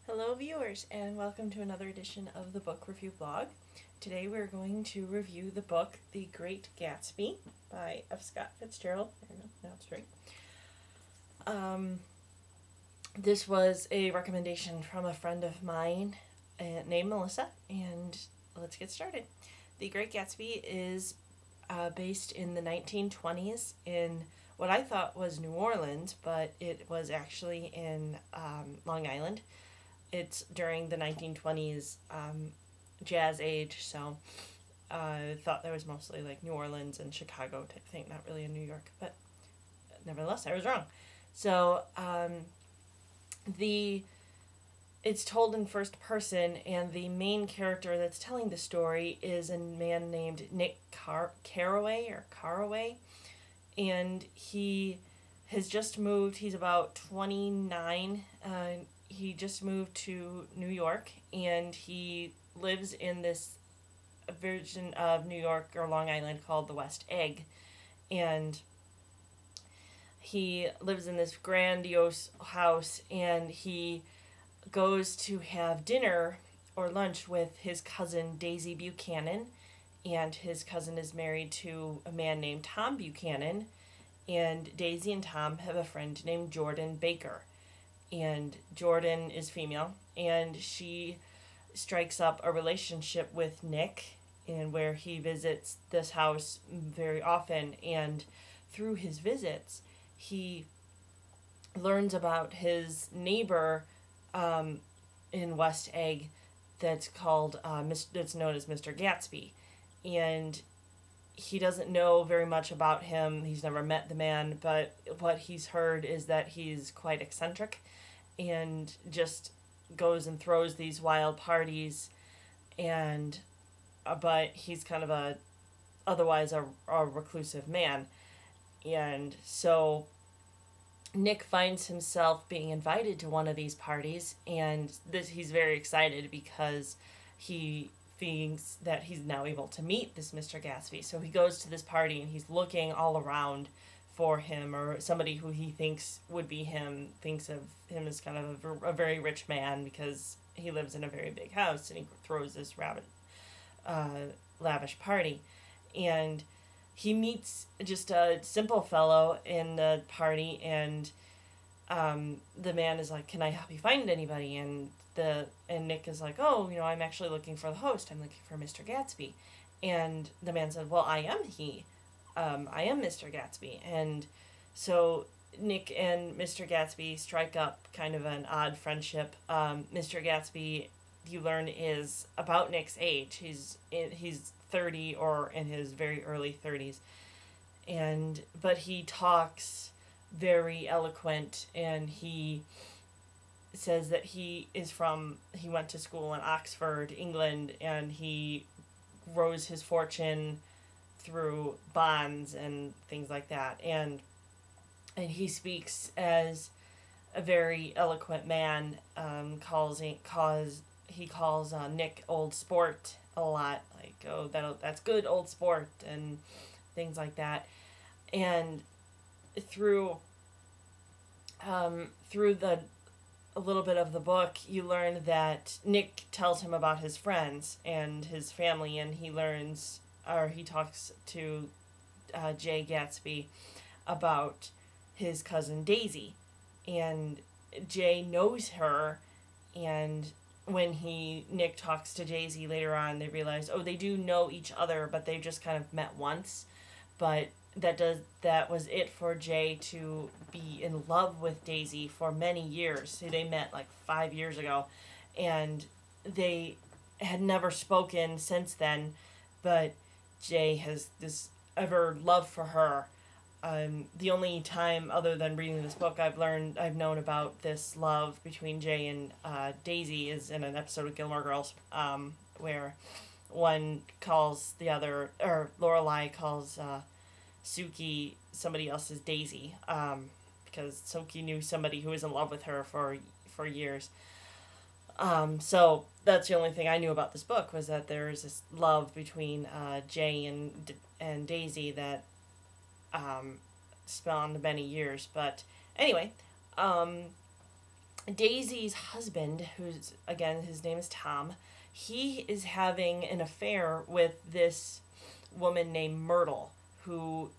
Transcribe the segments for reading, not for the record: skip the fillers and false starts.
Hello viewers, and welcome to another edition of the Book Review Blog. Today we're going to review the book The Great Gatsby by Scott Fitzgerald. There we go, now it's straight. This was a recommendation from a friend of mine named Melissa, and let's get started. The Great Gatsby is based in the 1920s in what I thought was New Orleans, but it was actually in Long Island. It's during the 1920s jazz age, so I thought there was mostly like New Orleans and Chicago type thing, not really in New York, but nevertheless, I was wrong. So it's told in first person, and the main character that's telling the story is a man named Nick Carraway, and he has just moved. He's about 29. He just moved to New York, and he lives in this version of New York or Long Island called the West Egg, and he lives in this grandiose house, and he goes to have dinner or lunch with his cousin Daisy Buchanan, and his cousin is married to a man named Tom Buchanan, and Daisy and Tom have a friend named Jordan Baker. And Jordan is female, and she strikes up a relationship with Nick, and where he visits this house very often, and through his visits he learns about his neighbor in West Egg that's called that's known as Mr. Gatsby, and he doesn't know very much about him. He's never met the man, but what he's heard is that he's quite eccentric and just goes and throws these wild parties, and but he's kind of otherwise a reclusive man. And so Nick finds himself being invited to one of these parties, and he's very excited because he thinks that he's now able to meet this Mr. Gatsby. So he goes to this party, and he's looking all around for him, or somebody who he thinks would be him, thinks of him as kind of a very rich man because he lives in a very big house, and he throws this lavish party. And he meets just a simple fellow in the party, and the man is like, "Can I help you find anybody?" And Nick is like, "Oh, I'm actually looking for the host. I'm looking for Mr. Gatsby." And the man said, "Well, I am he. I am Mr. Gatsby." And so Nick and Mr. Gatsby strike up kind of an odd friendship. Mr. Gatsby, you learn, is about Nick's age. He's 30 or in his very early 30s, but he talks very eloquent, and he says that he went to school in Oxford, England, and he rose his fortune through bonds and things like that, and he speaks as a very eloquent man. He calls Nick old sport a lot, like, "Oh, that's good, old sport," and things like that. And through a little bit of the book, you learn that Nick tells him about his friends and his family, and he talks to Jay Gatsby about his cousin Daisy, and Jay knows her, and when Nick talks to Daisy later on, they realize, oh, they do know each other, but they just kind of met once. But that was it for Jay to be in love with Daisy for many years. So they met like 5 years ago, and they had never spoken since then, but Jay has this ever love for her. The only time other than reading this book I've known about this love between Jay and Daisy is in an episode of Gilmore Girls, where one calls the other, or Lorelai calls Suki somebody else's Daisy, because Suki knew somebody who was in love with her for years. So that's the only thing I knew about this book, was that there's this love between Jay and Daisy that spawned many years. But anyway, Daisy's husband, who's, again, his name is Tom, he is having an affair with this woman named Myrtle, who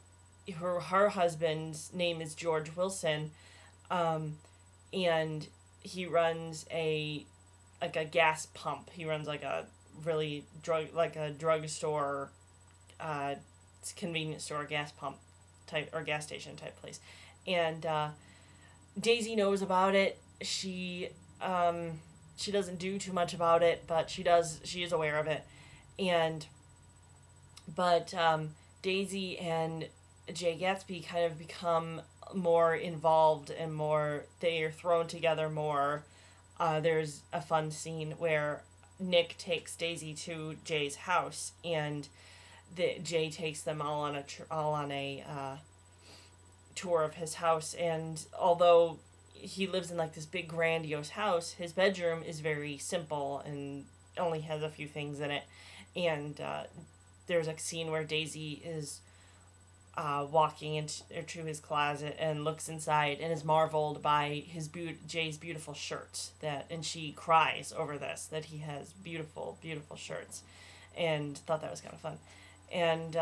her husband's name is George Wilson, and he runs a gas pump. He runs like a really drugstore, convenience store, gas pump type, or gas station type place. And Daisy knows about it. She doesn't do too much about it, but she is aware of it. But Daisy and Jay Gatsby kind of become more involved, and they are thrown together more. There's a fun scene where Nick takes Daisy to Jay's house, and Jay takes them all on a tour of his house. And although he lives in like this big grandiose house, his bedroom is very simple and only has a few things in it. And there's a scene where Daisy is walking into his closet and looks inside and is marveled by Jay's beautiful shirts, and she cries over this, that he has beautiful, beautiful shirts, and thought that was kind of fun. And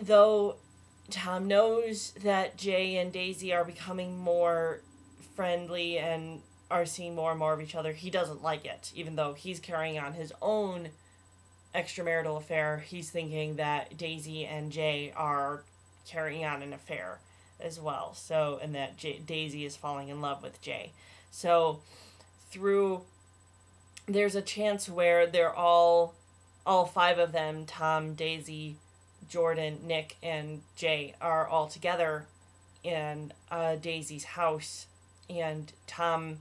though Tom knows that Jay and Daisy are becoming more friendly and are seeing more and more of each other, he doesn't like it. Even though he's carrying on his own extramarital affair, he's thinking that Daisy and Jay are carrying on an affair as well. So, and that Daisy is falling in love with Jay. So, there's a chance where they're all five of them, Tom, Daisy, Jordan, Nick, and Jay, are all together in Daisy's house, and Tom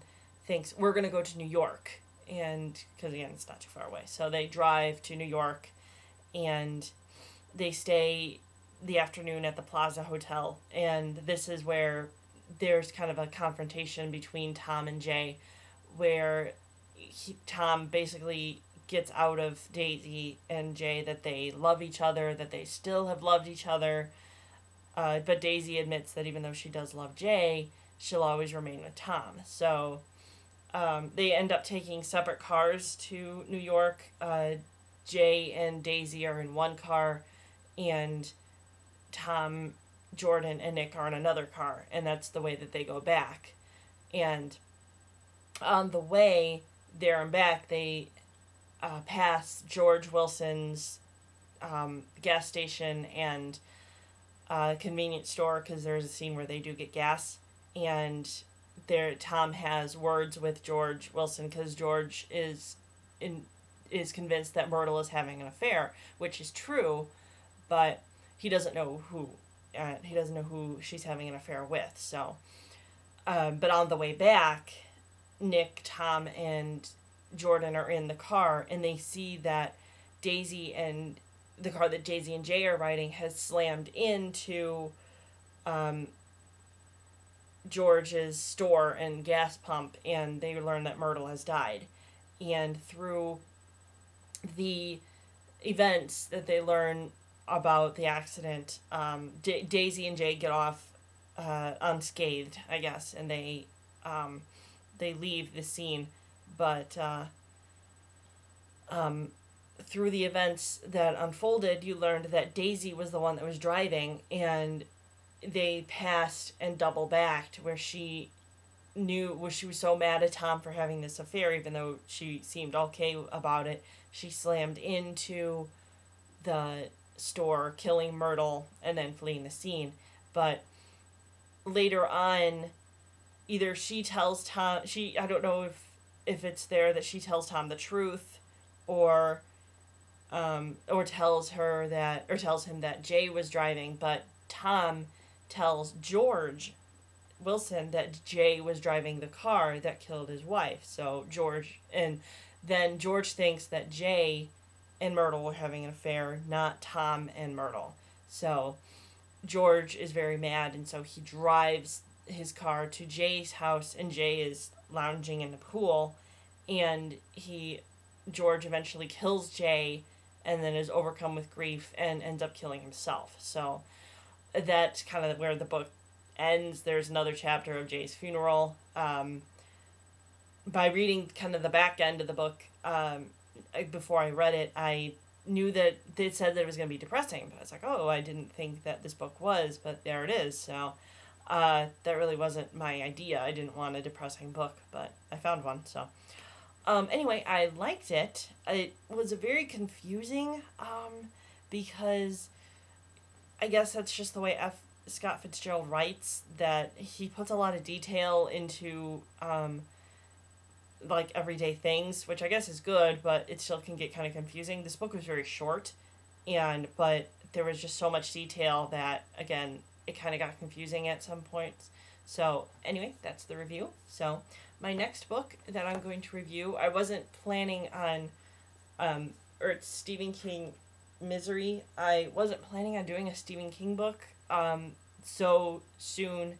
thinks, we're going to go to New York, and because, again, it's not too far away. So they drive to New York, and they stay the afternoon at the Plaza Hotel, and this is where there's kind of a confrontation between Tom and Jay, where Tom basically gets out of Daisy and Jay that they love each other, that they still have loved each other, but Daisy admits that even though she does love Jay, she'll always remain with Tom. So they end up taking separate cars to New York. Jay and Daisy are in one car, and Tom, Jordan, and Nick are in another car, and that's the way that they go back. And on the way there and back, they pass George Wilson's gas station and convenience store, because there's a scene where they do get gas, and Tom has words with George Wilson, because George is convinced that Myrtle is having an affair, which is true, but he doesn't know who she's having an affair with. So, but on the way back, Nick, Tom, and Jordan are in the car, and they see that the car that Daisy and Jay are riding has slammed into George's store and gas pump, and they learn that Myrtle has died. And through the events that they learn about the accident, Daisy and Jay get off unscathed, I guess, and they leave the scene. But through the events that unfolded, you learned that Daisy was the one that was driving, and they passed and double-backed, where she was so mad at Tom for having this affair, even though she seemed okay about it. She slammed into the store, killing Myrtle, and then fleeing the scene. But later on, either she tells Tom, I don't know if it's there that she tells Tom the truth, or tells him that Jay was driving, but Tom tells George Wilson that Jay was driving the car that killed his wife. So then George thinks that Jay and Myrtle were having an affair, not Tom and Myrtle. So George is very mad, and so he drives his car to Jay's house, and Jay is lounging in the pool, and George eventually kills Jay, and then is overcome with grief and ends up killing himself. So that's kind of where the book ends, there's another chapter of Jay's funeral. By reading kind of the back end of the book, before I read it, I knew that they said that it was going to be depressing. But I was like, oh, I didn't think that this book was, but there it is. So that really wasn't my idea. I didn't want a depressing book, but I found one. So anyway, I liked it. It was very confusing because I guess that's just the way Scott Fitzgerald writes, that he puts a lot of detail into like everyday things, which I guess is good, but it still can get kind of confusing. This book was very short, but there was just so much detail that, again, it kind of got confusing at some points. So anyway, that's the review. So my next book that I'm going to review, I wasn't planning on, or it's Stephen King Misery. I wasn't planning on doing a Stephen King book so soon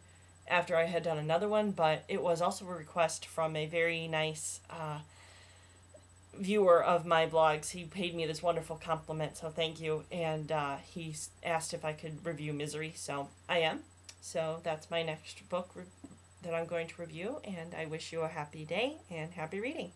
after I had done another one, but it was also a request from a very nice viewer of my blogs. He paid me this wonderful compliment, so thank you, and he asked if I could review Misery, so I am. So that's my next book that I'm going to review, and I wish you a happy day and happy reading.